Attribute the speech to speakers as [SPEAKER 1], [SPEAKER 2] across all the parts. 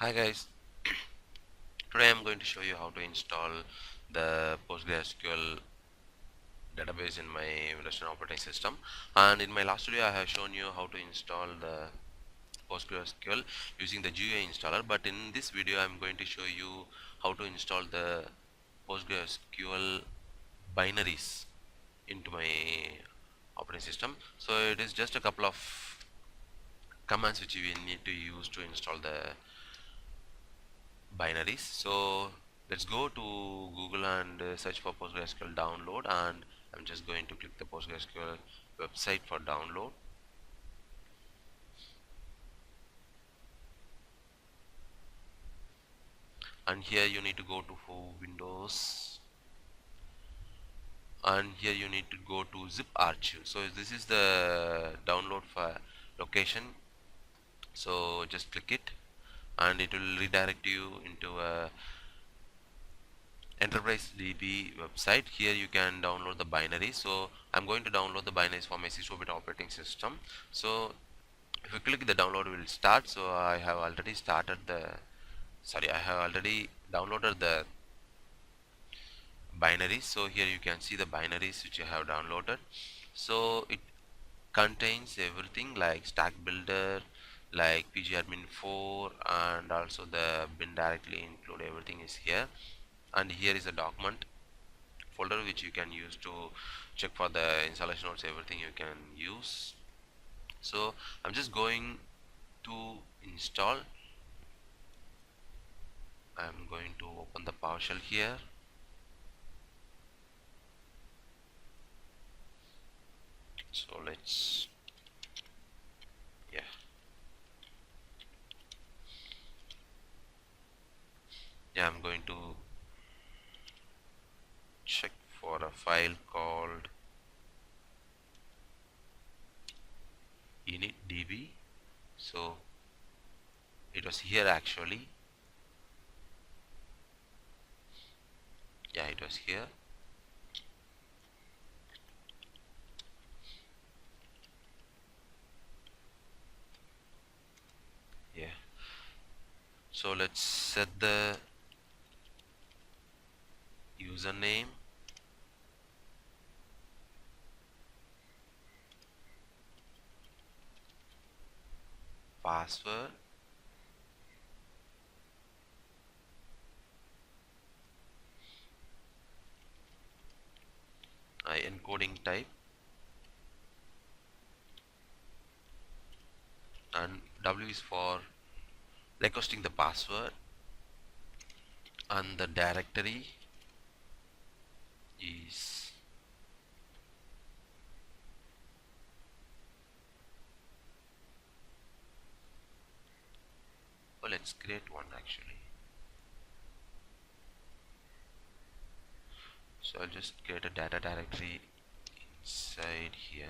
[SPEAKER 1] Hi guys, today I'm going to show you how to install the PostgreSQL database in my Windows 10 operating system. And in my last video I have shown you how to install the PostgreSQL using the GUI installer, but in this video I'm going to show you how to install the PostgreSQL binaries into my operating system. So it is just a couple of commands which we need to use to install the binaries. So let's go to Google and search for PostgreSQL download, and I'm just going to click the PostgreSQL website for download. And here you need to go to for Windows, and here you need to go to zip archive. So this is the download for location, so just click it and it will redirect you into a EnterpriseDB website. Here you can download the binaries. So I'm going to download the binaries for my 64-bit operating system. So if you click the download, it will start. So I have already downloaded the binaries. So here you can see the binaries which you have downloaded. So it contains everything like stack builder, like pgadmin 4, and also the bin directly include everything is here. And here is a document folder which you can use to check for the installation notes, everything you can use. So I'm just going to install. I'm going to open the PowerShell here. So let's, yeah, I'm going to check for a file called initdb. So it was here actually. Yeah, it was here. Yeah. So let's set the username, password, encoding type, and W is for requesting the password, and the directory is, oh, let's create one actually. So I'll just create a data directory inside here.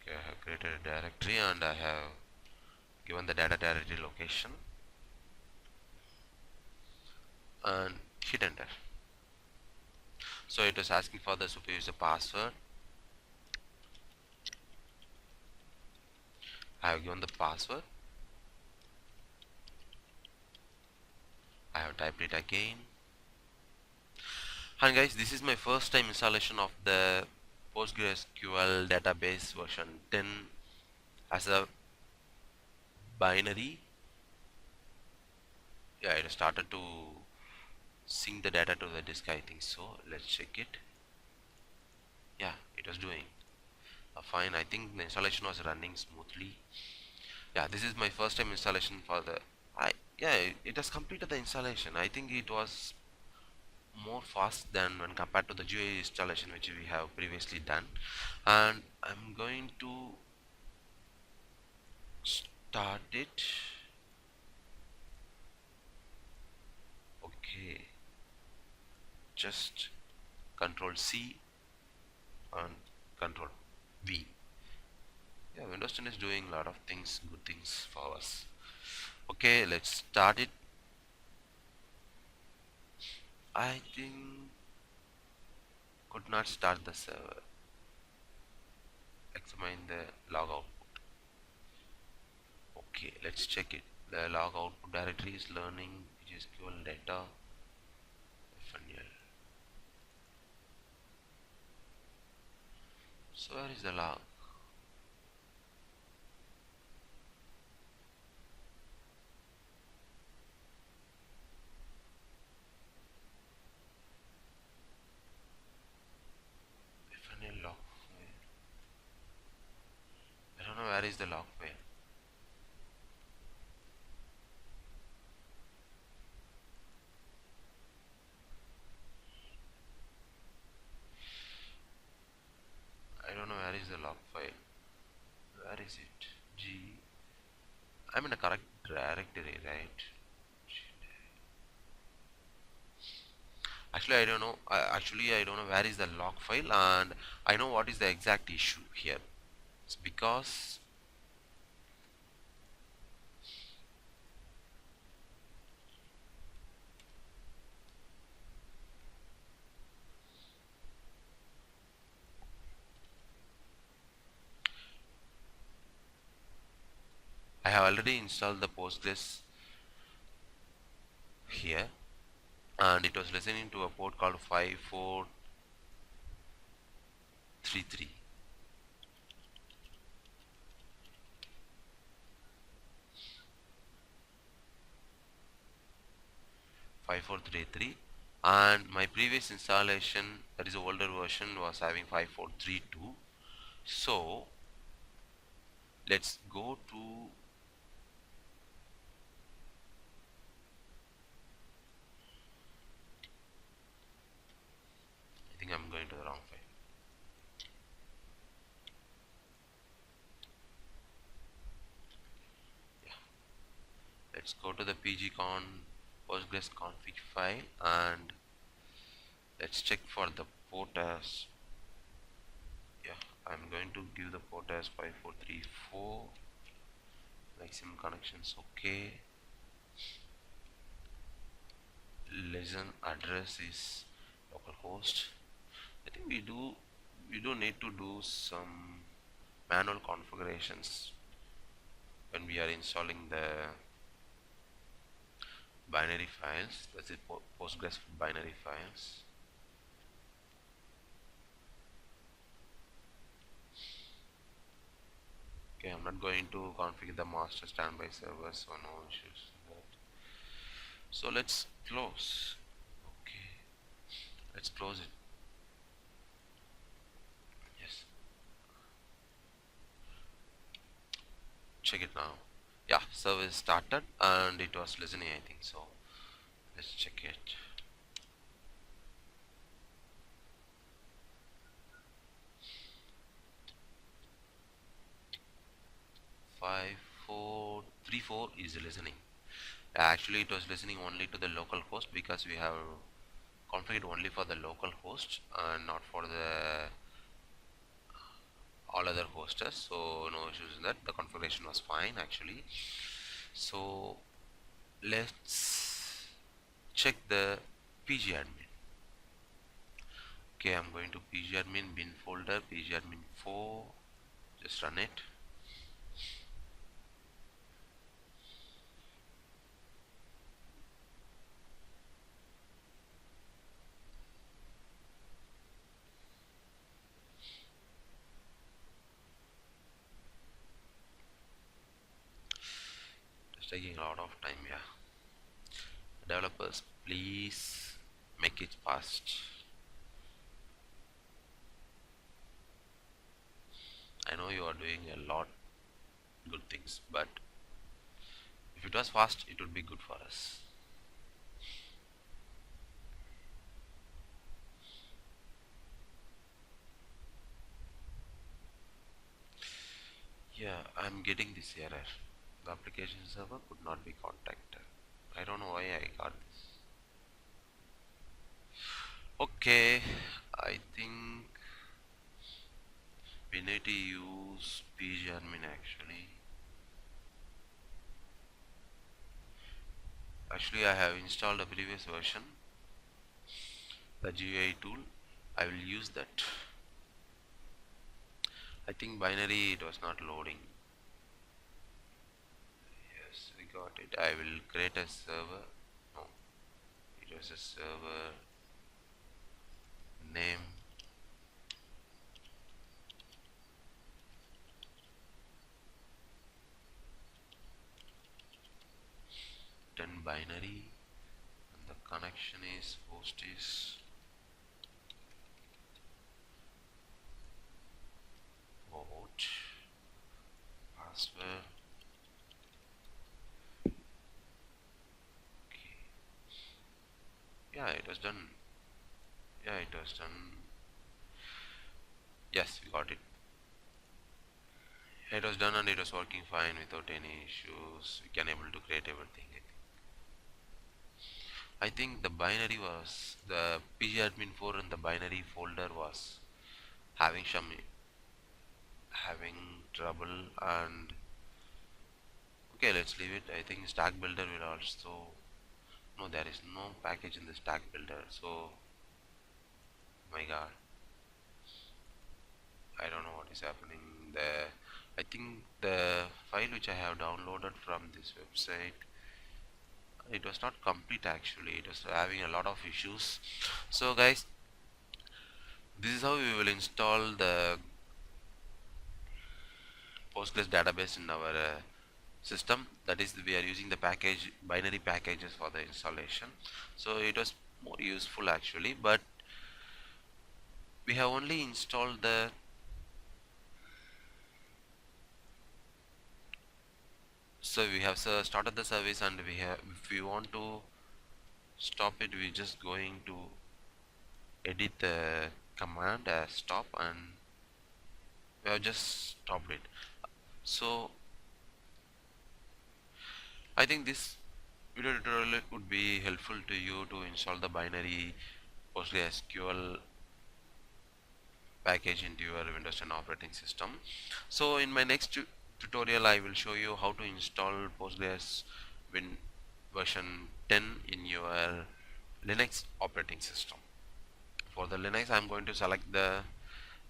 [SPEAKER 1] Okay, I have created a directory and I have given the data directory location and hit enter. So it was asking for the super user password. I have given the password. I have typed it again. And guys, this is my first time installation of the PostgreSQL database version 10 as a binary. Yeah, it started to sync the data to the disk, I think so. Let's check it. Yeah, it was doing fine. I think the installation was running smoothly. Yeah, this is my first time installation for the, yeah, it has completed the installation. I think it was more fast than when compared to the GUI installation which we have previously done. And I'm going to start it. Okay, just Control C and Control V. Yeah, Windows 10 is doing a lot of things, good things for us. Okay, let's start it. I think could not start the server. Examine the log output. Okay, let's check it. The log output directory is learning PostgreSQL data FNL. So where is the log? FNL log file. I don't know where is the log file. I don't know where is the log file. Where is it? G. I'm in a correct directory, right? Actually, I don't know. I don't know where is the log file, and I know what is the exact issue here. It's because I have already installed the Postgres here, and it was listening to a port called 5433. 5433, and my previous installation, that is the older version, was having 5432. So let's go to, I think I'm going to the wrong file. Yeah, let's go to the pgcon postgres config file, and let's check for the port as, yeah, I'm going to give the port as 5434. Maximum connections, okay. Listen address is localhost. I think we do need to do some manual configurations when we are installing the binary files. That's it, Postgres binary files. Okay, I'm not going to configure the master standby server, so no issues with that. So let's close. Okay, let's close it. Yes, check it now. Yeah, service started and it was listening, I think so. Let's check it. Five, 4, 3, 4 is listening. Actually, it was listening only to the local host because we have configured only for the local host and not for the all other hosters. So no issues in that. The configuration was fine actually. So let's check the pgadmin. Okay, I'm going to pgadmin bin folder, pgadmin 4. Just run it. It's taking a lot of time. Yeah, developers, please make it fast. I know you are doing a lot good things, but if it was fast, it would be good for us. Yeah, I'm getting this error. The application server could not be contacted. I don't know why I got this. Okay, I think we need to use pgadmin actually I have installed a previous version, the GUI tool. I will use that. I think binary it was not loading. Yes, we got it. I will create a server. No, it was a server name, then binary, and the connection is host is port, password. Okay. Yeah, it was done. Yeah, it was done. Yes, we got it. It was done and it was working fine without any issues. We can able to create everything. I think the binary was the pgadmin4 and the binary folder was having some having trouble, and okay, let's leave it. I think stack builder will also, no, there is no package in the stack builder, so my god, I don't know what is happening there. I think the file which I have downloaded from this website, it was not complete actually. It was having a lot of issues. So guys, this is how we will install the Postgres database in our system. That is, we are using the package binary packages for the installation. So it was more useful actually, but we have only installed the so we have started the service, and we have, if we want to stop it, we just going to edit the command as stop, and we have just stopped it. So I think this video tutorial would be helpful to you to install the binary PostgreSQL package into your Windows 10 operating system. So in my next tutorial I will show you how to install Postgres version 10 in your Linux operating system. For the Linux I'm going to select the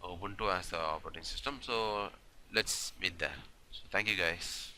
[SPEAKER 1] Ubuntu as the operating system. So let's meet there. So thank you guys.